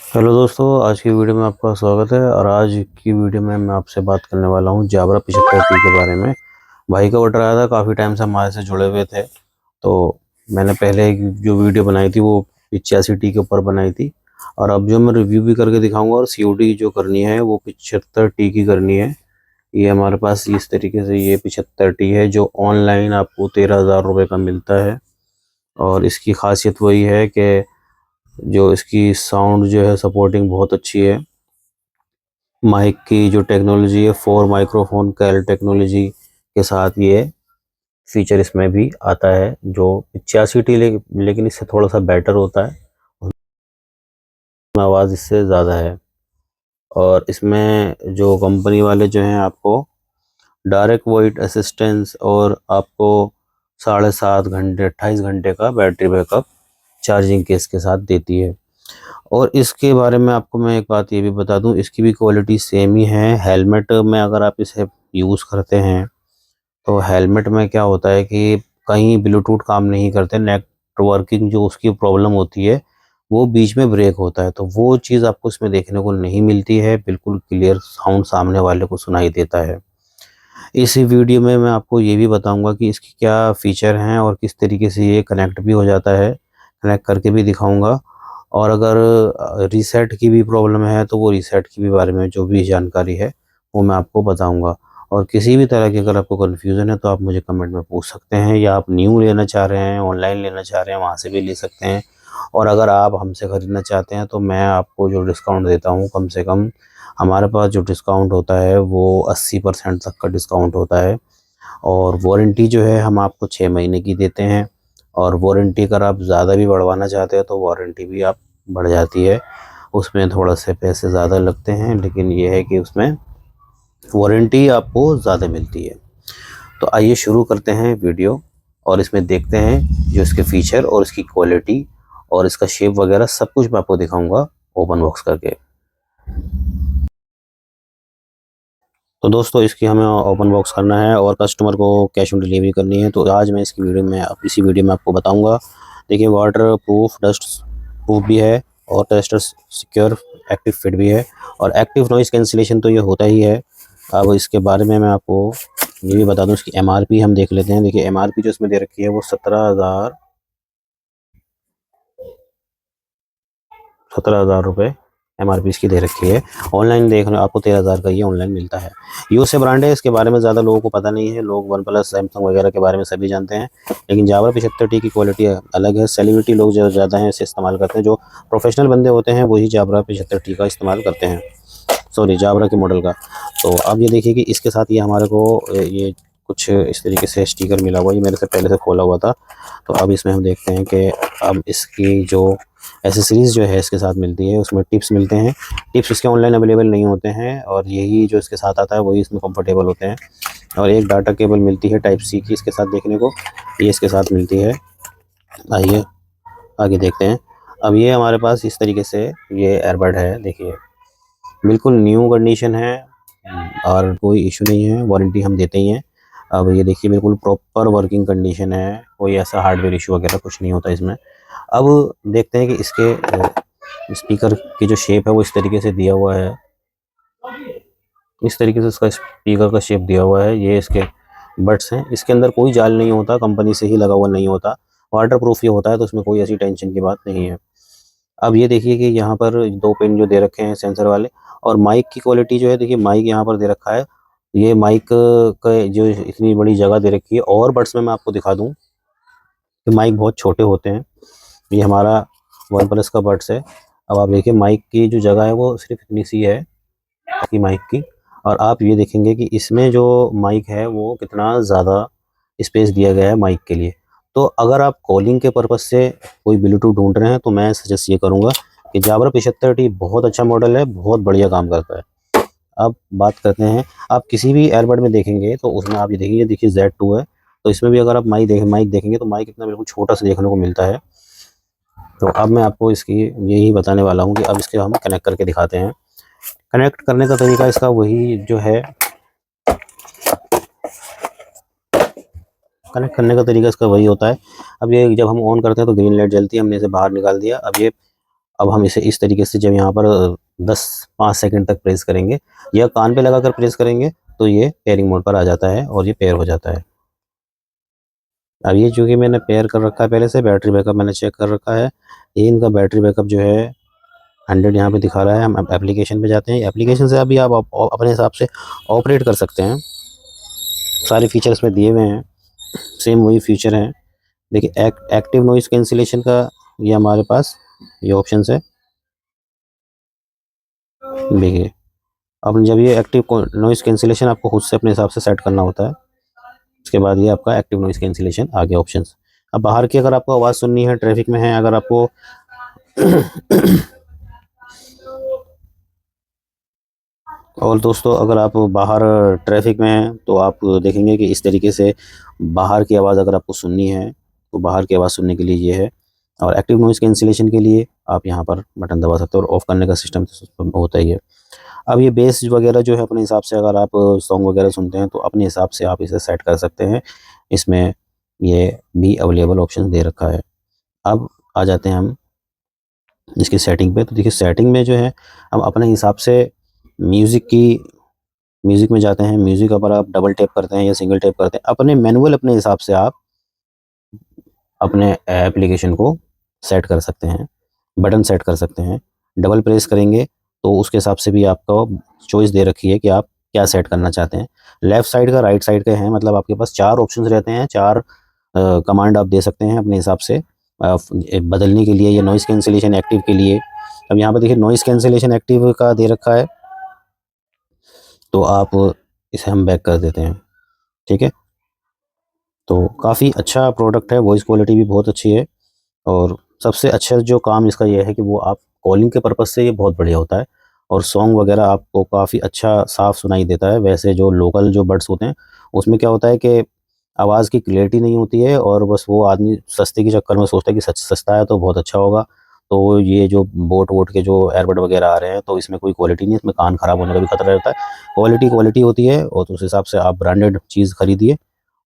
Hello दोस्तों, आज की वीडियो में आपका स्वागत है। और आज की वीडियो में मैं आपसे बात करने वाला हूं जाब्रा 75T के बारे में। भाई का ऑर्डर आया था, काफ़ी टाइम से हमारे से जुड़े हुए थे। तो मैंने पहले एक जो वीडियो बनाई थी वो 85T के ऊपर बनाई थी। और अब जो मैं रिव्यू भी करके दिखाऊंगा और COD जो करनी है वो 75T की करनी है। ये हमारे पास इस तरीके से ये 75T है जो ऑनलाइन आपको 13,000 रुपये का मिलता है। और इसकी खासियत वही है कि जो इसकी साउंड जो है सपोर्टिंग बहुत अच्छी है। माइक की जो टेक्नोलॉजी है 4 माइक्रोफोन कैल टेक्नोलॉजी के साथ ये फीचर इसमें भी आता है जो 85T लेकिन इससे थोड़ा सा बेटर होता है। उसमें आवाज़ इससे ज़्यादा है। और इसमें जो कंपनी वाले जो हैं आपको डायरेक्ट वॉइस असिस्टेंस और आपको 7.5 घंटे 28 घंटे का बैटरी बैकअप चार्जिंग केस के साथ देती है। और इसके बारे में आपको मैं एक बात ये भी बता दूं, इसकी भी क्वालिटी सेम ही है। हेलमेट में अगर आप इसे यूज़ करते हैं तो हेलमेट में क्या होता है कि कहीं ब्लूटूथ काम नहीं करते, नेटवर्किंग जो उसकी प्रॉब्लम होती है वो बीच में ब्रेक होता है, तो वो चीज़ आपको इसमें देखने को नहीं मिलती है। बिल्कुल क्लियर साउंड सामने वाले को सुनाई देता है। इसी वीडियो में मैं आपको ये भी बताऊंगा कि इसकी क्या फ़ीचर हैं और किस तरीके से ये कनेक्ट भी हो जाता है, कनेक्ट करके भी दिखाऊंगा। और अगर रीसेट की भी प्रॉब्लम है तो वो रीसेट की भी बारे में जो भी जानकारी है वो मैं आपको बताऊंगा। और किसी भी तरह की अगर आपको कन्फ्यूज़न है तो आप मुझे कमेंट में पूछ सकते हैं, या आप न्यू लेना चाह रहे हैं, ऑनलाइन लेना चाह रहे हैं, वहाँ से भी ले सकते हैं। और अगर आप हमसे ख़रीदना चाहते हैं तो मैं आपको जो डिस्काउंट देता हूँ, कम से कम हमारे पास जो डिस्काउंट होता है वो 80% तक का डिस्काउंट होता है। और वारंटी जो है हम आपको 6 महीने की देते हैं। और वारंटी अगर आप ज़्यादा भी बढ़वाना चाहते हैं तो वारंटी भी आप बढ़ जाती है। उसमें थोड़ा से पैसे ज़्यादा लगते हैं, लेकिन ये है कि उसमें वारंटी आपको ज़्यादा मिलती है। तो आइए शुरू करते हैं वीडियो और इसमें देखते हैं जो इसके फ़ीचर और इसकी क्वालिटी और इसका शेप वगैरह सब कुछ मैं आपको दिखाऊंगा ओपन बॉक्स करके। तो दोस्तों, इसकी हमें ओपन बॉक्स करना है और कस्टमर को कैश ऑन डिलीवरी करनी है। तो आज मैं इसकी वीडियो में इसी वीडियो में आपको बताऊंगा। देखिए, वाटर प्रूफ, डस्ट प्रूफ भी है और टेस्टर सिक्योर एक्टिव फिट भी है। और एक्टिव नॉइज़ कैंसिलेशन तो ये होता ही है। अब इसके बारे में मैं आपको ये भी बता दूं, इसकी MRP हम देख लेते हैं। देखिए, MRP जो इसमें दे रखी है वो 17,000 रुपये MRP इसकी दे रखी है। ऑनलाइन देख रहे हो आपको 13,000 का ये ऑनलाइन मिलता है। यूएसए ब्रांड है, इसके बारे में ज़्यादा लोगों को पता नहीं है। लोग वन प्लस, सैमसंग वगैरह के बारे में सभी जानते हैं, लेकिन जावा 75T की क्वालिटी अलग है। सेलिब्रिटी लोग जो ज़्यादा हैं इसे इस्तेमाल करते हैं, जो प्रोफेशनल बंदे होते हैं वही जावा 75T का इस्तेमाल करते हैं, सॉरी जावरा के मॉडल का। तो अब ये देखिए कि इसके साथ ये हमारे को ये कुछ इस तरीके से स्टिकर मिला हुआ है। ये मेरे से पहले से खोला हुआ था। तो अब इसमें हम देखते हैं कि अब इसकी जो एसेसरीज़ जो है इसके साथ मिलती है, उसमें टिप्स मिलते हैं। टिप्स इसके ऑनलाइन अवेलेबल नहीं होते हैं और यही जो इसके साथ आता है वही इसमें कंफर्टेबल होते हैं। और एक डाटा केबल मिलती है टाइप सी की इसके साथ देखने को, ये इसके साथ मिलती है। आइए आगे देखते हैं। अब ये हमारे पास इस तरीके से ये एयरबड है। देखिए, बिल्कुल न्यू कंडीशन है और कोई इशू नहीं है, वारंटी हम देते ही हैं। अब ये देखिए, बिल्कुल प्रॉपर वर्किंग कंडीशन है, कोई ऐसा हार्डवेयर इशू वगैरह कुछ नहीं होता इसमें। अब देखते हैं कि इसके स्पीकर की जो शेप है वो इस तरीके से दिया हुआ है। इस तरीके से इसका स्पीकर का शेप दिया हुआ है। ये इसके बड्स हैं, इसके अंदर कोई जाल नहीं होता, कंपनी से ही लगा हुआ नहीं होता। वाटर प्रूफ ये होता है, तो उसमें कोई ऐसी टेंशन की बात नहीं है। अब ये देखिए कि यहाँ पर 2 पिन जो दे रखे हैं सेंसर वाले। और माइक की क्वालिटी जो है, देखिए माइक यहाँ पर दे रखा है। ये माइक का जो इतनी बड़ी जगह दे रखी है। और बड्स में मैं आपको दिखा दूँ कि माइक बहुत छोटे होते हैं। ये हमारा वन प्लस का बड्स है। अब आप देखिए माइक की जो जगह है वो सिर्फ इतनी सी है की माइक की। और आप ये देखेंगे कि इसमें जो माइक है वो कितना ज़्यादा स्पेस दिया गया है माइक के लिए। तो अगर आप कॉलिंग के पर्पज़ से कोई ब्लूटूथ ढूंढ रहे हैं तो मैं सजेस्ट ये करूँगा कि जाब्रा 75T बहुत अच्छा मॉडल है, बहुत बढ़िया काम करता है। अब बात करते हैं, आप किसी भी एयरबड में देखेंगे तो उसमें आप ये देखेंगे, देखिए Z2 है। तो इसमें भी अगर आप माइक देखेंगे तो माइक इतना बिल्कुल छोटा सा देखने को मिलता है। तो अब मैं आपको इसकी यही बताने वाला हूँ कि अब इसके हम कनेक्ट करके दिखाते हैं। कनेक्ट करने का तरीका इसका वही जो है, कनेक्ट करने का तरीका इसका वही होता है। अब ये जब हम ऑन करते हैं तो ग्रीन लाइट जलती है, हमने इसे बाहर निकाल दिया। अब ये अब हम इसे इस तरीके से जब यहाँ पर 5 सेकंड तक प्रेस करेंगे या कान पे लगाकर प्रेस करेंगे तो ये पेयरिंग मोड पर आ जाता है और ये पेयर हो जाता है। अब ये चूँकि मैंने पेयर कर रखा है पहले से, बैटरी बैकअप मैंने चेक कर रखा है। ये इनका बैटरी बैकअप जो है 100 यहाँ पे दिखा रहा है। हम अब एप्लीकेशन पे जाते हैं। एप्लीकेशन से अभी आप अपने हिसाब से ऑपरेट कर सकते हैं। सारे फीचर इसमें दिए हुए हैं, सेम वही फीचर हैं। देखिए एक्टिव नॉइज़ कैंसिलेशन का ये हमारे पास ये ऑप्शन है। देखिए अब जब ये एक्टिव नॉइज़ कैंसिलेशन आपको खुद से अपने हिसाब से सेट करना होता है। उसके बाद ये आपका एक्टिव नॉइज़ कैंसिलेशन आ गया ऑप्शंस। अब बाहर की अगर आपको आवाज़ सुननी है, ट्रैफिक में है, अगर आपको और दोस्तों अगर आप बाहर ट्रैफिक में हैं तो आप देखेंगे कि इस तरीके से बाहर की आवाज़ अगर आपको सुननी है तो बाहर की आवाज़ सुनने के लिए ये है। और एक्टिव नॉइज़ कैंसिलेशन के लिए आप यहाँ पर बटन दबा सकते हो और ऑफ़ करने का सिस्टम तो होता ही है। अब ये बेस वगैरह जो है अपने हिसाब से अगर आप सॉन्ग वगैरह सुनते हैं तो अपने हिसाब से आप इसे सेट कर सकते हैं। इसमें ये भी अवेलेबल ऑप्शन दे रखा है। अब आ जाते हैं हम इसकी सेटिंग पे। तो देखिए सेटिंग में जो है हम अपने हिसाब से म्यूज़िक में जाते हैं। म्यूज़िक पर आप डबल टैप करते हैं या सिंगल टैप करते हैं, अपने मैनुअल अपने हिसाब से आप अपने एप्लीकेशन को सेट कर सकते हैं, बटन सेट कर सकते हैं। डबल प्रेस करेंगे तो उसके हिसाब से भी आपको चॉइस दे रखी है कि आप क्या सेट करना चाहते हैं। लेफ़्ट साइड का, राइट साइड का है, मतलब आपके पास 4 ऑप्शंस रहते हैं, 4 कमांड आप दे सकते हैं अपने हिसाब से बदलने के लिए या नॉइज़ कैंसिलेशन एक्टिव के लिए। अब यहाँ पे देखिए नॉइज़ कैंसिलेशन एक्टिव का दे रखा है, तो आप इसे हम बैक कर देते हैं, ठीक है। तो काफ़ी अच्छा प्रोडक्ट है, वॉइस क्वालिटी भी बहुत अच्छी है और सबसे अच्छा जो काम इसका ये है कि वो आप कॉलिंग के पर्पज़ से ये बहुत बढ़िया होता है और सॉन्ग वगैरह आपको काफ़ी अच्छा साफ़ सुनाई देता है। वैसे जो लोकल जो बड्स होते हैं उसमें क्या होता है कि आवाज़ की क्लैरिटी नहीं होती है और बस वो आदमी सस्ते के चक्कर में सोचता है कि सस्ता है तो बहुत अच्छा होगा। तो ये जो बोट वोट के जो एयरबड वगैरह आ रहे हैं तो इसमें कोई क्वालिटी नहीं है, इसमें कान ख़राब होने का भी खतरा रहता है। क्वालिटी होती है और तो उस हिसाब से आप ब्रांडेड चीज़ खरीदिए।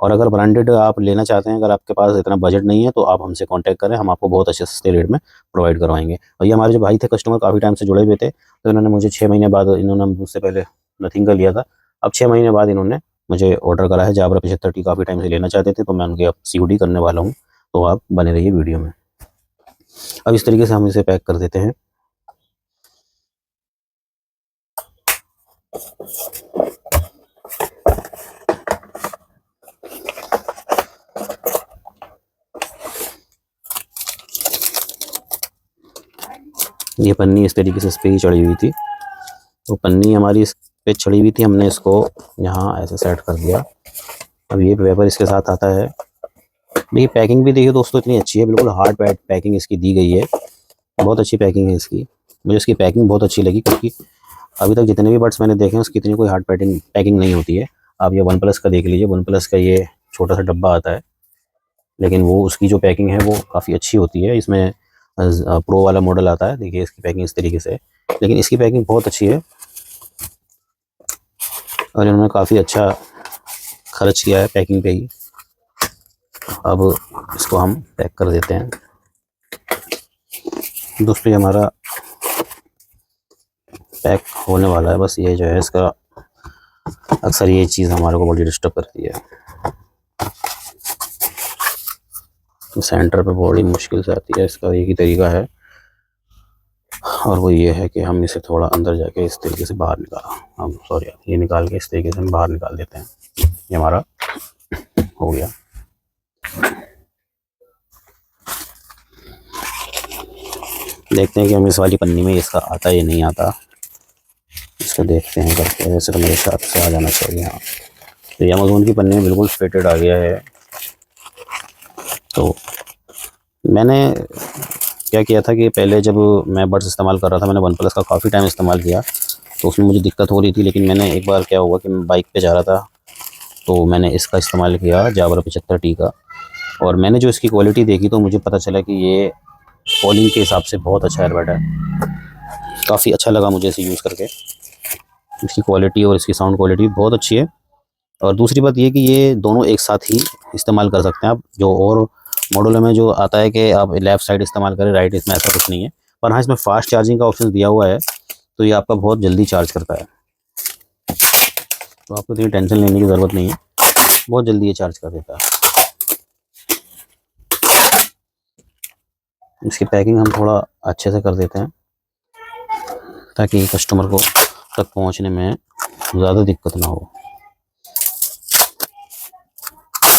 और अगर ब्रांडेड आप लेना चाहते हैं, अगर आपके पास इतना बजट नहीं है तो आप हमसे कॉन्टैक्ट करें, हम आपको बहुत अच्छे सस्ते रेट में प्रोवाइड करवाएँगे। और ये हमारे जो भाई थे कस्टमर काफ़ी टाइम से जुड़े हुए थे, तो इन्होंने मुझे 6 महीने बाद इन्होंने मुझसे पहले नथिंग का लिया था। अब 6 महीने बाद इन्होंने मुझे ऑर्डर करा है। जाबरा 75 टी काफ़ी टाइम से लेना चाहते थे, तो मैं उनकी अब सीओडी करने वाला हूँ, तो आप बने रहिए वीडियो में। अब इस तरीके से हम इसे पैक कर देते हैं। ये पन्नी इस तरीके से इस पे ही चढ़ी हुई थी, तो पन्नी हमारी इस पे चढ़ी हुई थी, हमने इसको यहाँ ऐसे सेट कर दिया। अब ये पेपर इसके साथ आता है। देखिए पैकिंग भी देखिए दोस्तों इतनी अच्छी है, बिल्कुल हार्ड पैकिंग इसकी दी गई है, बहुत अच्छी पैकिंग है इसकी। मुझे इसकी पैकिंग बहुत अच्छी लगी क्योंकि अभी तक जितने भी बड्स मैंने देखे हैं उसकी इतनी कोई हार्ड पैकिंग नहीं होती है। आप ये वन प्लस का देख लीजिए, वन प्लस का ये छोटा सा डब्बा आता है, लेकिन वो उसकी जो पैकिंग है वो काफ़ी अच्छी होती है। इसमें प्रो वाला मॉडल आता है, देखिए इसकी पैकिंग इस तरीके से है, लेकिन इसकी पैकिंग बहुत अच्छी है और इन्होंने काफ़ी अच्छा खर्च किया है पैकिंग पे ही। अब इसको हम पैक कर देते हैं। दोस्तों ये हमारा पैक होने वाला है, बस ये जो है इसका अक्सर ये चीज़ हमारे को बड़ी डिस्टर्ब करती है, तो सेंटर पे बड़ी मुश्किल से आती है। इसका एक ही तरीका है और वो ये है कि हम इसे थोड़ा अंदर जाके इस तरीके से बाहर ये निकाल के इस तरीके से हम बाहर निकाल देते हैं। ये हमारा हो गया। देखते हैं कि हम इस वाली पन्नी में इसका आता या नहीं आता, इसको देखते हैं करके। वैसे तो मेरे हिसाब से आ जाना चाहिए। हाँ, तो ये अमेज़न की पन्नी में बिल्कुल फिटेड आ गया है। तो मैंने क्या किया था कि पहले जब मैं बड्स इस्तेमाल कर रहा था, मैंने वन प्लस का काफ़ी टाइम इस्तेमाल किया, तो उसमें मुझे दिक्कत हो रही थी। लेकिन मैंने एक बार क्या हुआ कि मैं बाइक पे जा रहा था, तो मैंने इसका इस्तेमाल किया जाबरा 75 टी का, और मैंने जो इसकी क्वालिटी देखी तो मुझे पता चला कि ये कॉलिंग के हिसाब से बहुत अच्छा एयरबड है। काफ़ी अच्छा लगा मुझे इसे यूज़ करके, इसकी क्वालिटी और इसकी साउंड क्वालिटी बहुत अच्छी है। और दूसरी बात ये कि ये दोनों एक साथ ही इस्तेमाल कर सकते हैं आप। जो और मॉडलों में जो आता है कि आप लेफ़्ट साइड इस्तेमाल करें, राइट, इसमें ऐसा कुछ नहीं है। पर हाँ, इसमें फास्ट चार्जिंग का ऑप्शन दिया हुआ है, तो ये आपका बहुत जल्दी चार्ज करता है, तो आपको इतनी टेंशन लेने की ज़रूरत नहीं है, बहुत जल्दी ये चार्ज कर देता है। इसकी पैकिंग हम थोड़ा अच्छे से कर देते हैं ताकि कस्टमर को तक पहुंचने में ज़्यादा दिक्कत ना हो।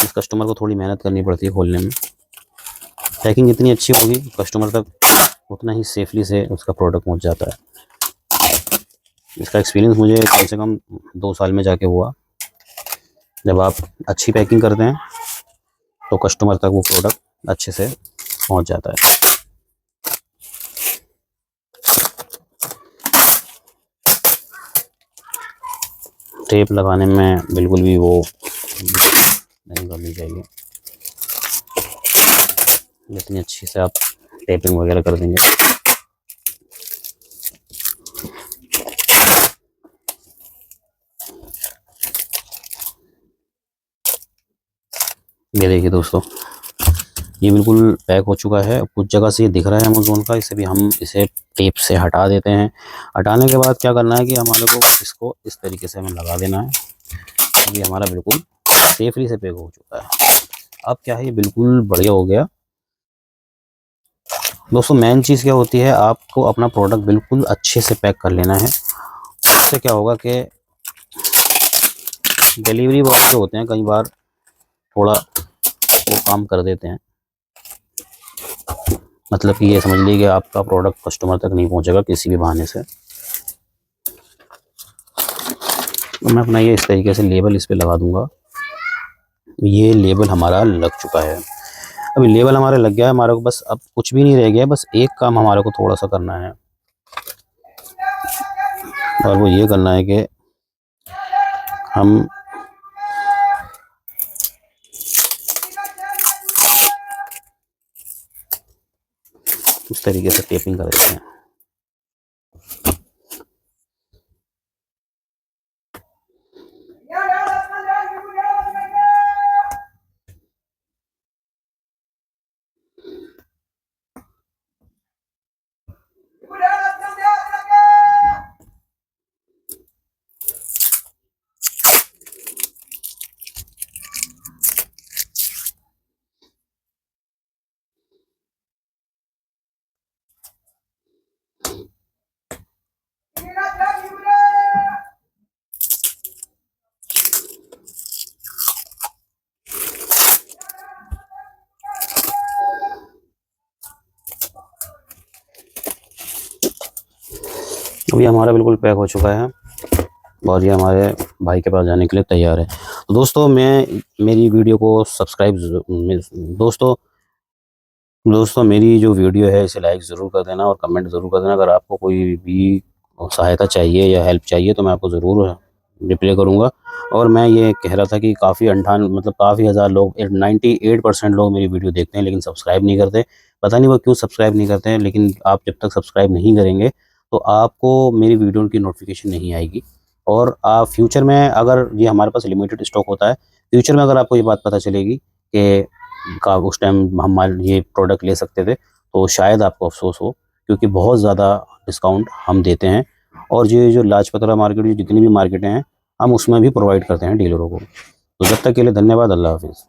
इस कस्टमर को थोड़ी मेहनत करनी पड़ती है खोलने में। पैकिंग जितनी अच्छी होगी कस्टमर तक उतना ही सेफली से उसका प्रोडक्ट पहुंच जाता है। इसका एक्सपीरियंस मुझे कम से कम 2 साल में जाके हुआ। जब आप अच्छी पैकिंग करते हैं तो कस्टमर तक वो प्रोडक्ट अच्छे से पहुंच जाता है। टेप लगाने में बिल्कुल भी वो नहीं करनी चाहिए, जितनी अच्छी से आप टेपिंग वगैरह कर देंगे। ये देखिए दोस्तों, ये बिल्कुल पैक हो चुका है। कुछ जगह से ये दिख रहा है अमेज़ोन का, इसे भी हम इसे टेप से हटा देते हैं। हटाने के बाद क्या करना है कि हमारे को इसको इस तरीके से हमें लगा देना है। ये हमारा बिल्कुल सेफली से पैक हो चुका है। अब क्या है, ये बिल्कुल बढ़िया हो गया। दोस्तों मेन चीज़ क्या होती है, आपको अपना प्रोडक्ट बिल्कुल अच्छे से पैक कर लेना है। इससे क्या होगा कि डिलीवरी बॉय जो होते हैं कई बार थोड़ा वो काम कर देते हैं, मतलब कि ये समझ लीजिए कि आपका प्रोडक्ट कस्टमर तक नहीं पहुंचेगा किसी भी बहाने से। तो मैं अपना ये इस तरीके से लेबल इस पे लगा दूंगा। ये लेबल हमारा लग चुका है। अभी लेबल हमारा लग गया है, हमारे को बस अब कुछ भी नहीं रह गया है, बस एक काम हमारे को थोड़ा सा करना है, और वो ये करना है कि हम इस तरीके से टेपिंग कर देते हैं। अभी हमारा बिल्कुल पैक हो चुका है और ये हमारे भाई के पास जाने के लिए तैयार है। तो दोस्तों मेरी वीडियो को सब्सक्राइब दोस्तों मेरी जो वीडियो है इसे लाइक ज़रूर कर देना और कमेंट ज़रूर कर देना। अगर आपको कोई भी सहायता चाहिए या हेल्प चाहिए तो मैं आपको ज़रूर रिप्लाई करूँगा। और मैं ये कह रहा था कि काफ़ी काफ़ी हज़ार लोग 98% लोग मेरी वीडियो देखते हैं लेकिन सब्सक्राइब नहीं करते। पता नहीं वो क्यों सब्सक्राइब नहीं करते हैं, लेकिन आप जब तक सब्सक्राइब नहीं करेंगे तो आपको मेरी वीडियो की नोटिफिकेशन नहीं आएगी। और आप फ्यूचर में, अगर ये हमारे पास लिमिटेड स्टॉक होता है, फ्यूचर में अगर आपको ये बात पता चलेगी कि का उस टाइम हमारे ये प्रोडक्ट ले सकते थे तो शायद आपको अफसोस हो, क्योंकि बहुत ज़्यादा डिस्काउंट हम देते हैं। और ये जो लाजपतरा मार्केट, जितनी भी मार्केटें हैं, हम उसमें भी प्रोवाइड करते हैं डीलरों को। तो जब तक के लिए धन्यवाद। अल्लाह हाफिज़।